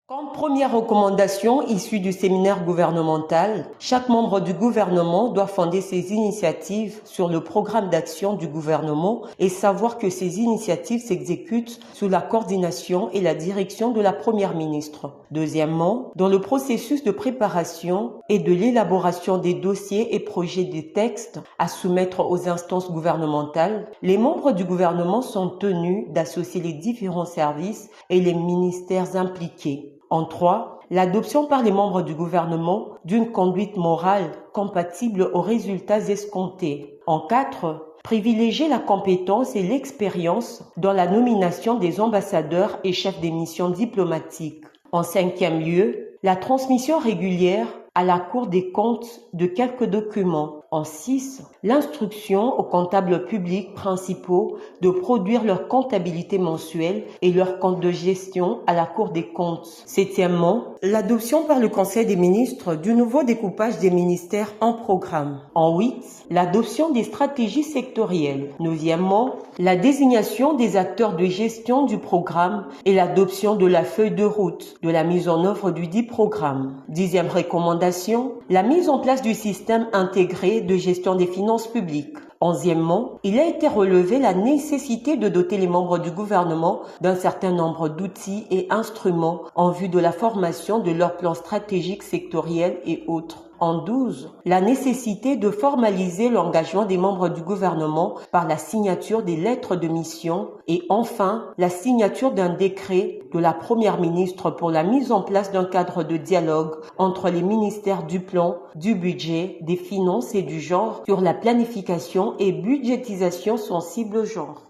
Comme première recommandation issue du séminaire gouvernemental, chaque membre du gouvernement doit fonder ses initiatives sur le programme d'action du gouvernement et savoir que ces initiatives s'exécutent sous la coordination et la direction de la première ministre. Deuxièmement, dans le processus de préparation et de l'élaboration des dossiers et projets de textes à soumettre aux instances gouvernementales, les membres du gouvernement sont tenus d'associer les différents services et les ministères impliqués. En 3, l'adoption par les membres du gouvernement d'une conduite morale compatible aux résultats escomptés. En 4, privilégier la compétence et l'expérience dans la nomination des ambassadeurs et chefs des missions diplomatiques. En 5e lieu, la transmission régulière à la Cour des comptes de quelques documents. En 6, l'instruction aux comptables publics principaux de produire leur comptabilité mensuelle et leur compte de gestion à la Cour des comptes. 7e, l'adoption par le Conseil des ministres du nouveau découpage des ministères en programmes. En 8, l'adoption des stratégies sectorielles. 9e, la désignation des acteurs de gestion du programme et l'adoption de la feuille de route de la mise en œuvre du dit programme. 10e recommandation, la mise en place du système intégré de gestion des finances publiques. 11e, il a été relevé la nécessité de doter les membres du gouvernement d'un certain nombre d'outils et instruments en vue de la formation de leurs plans stratégiques sectoriels et autres. En 12, la nécessité de formaliser l'engagement des membres du gouvernement par la signature des lettres de mission et enfin la signature d'un décret de la Première ministre pour la mise en place d'un cadre de dialogue entre les ministères du plan, du budget, des finances et du genre sur la planification et budgétisation sensible au genre.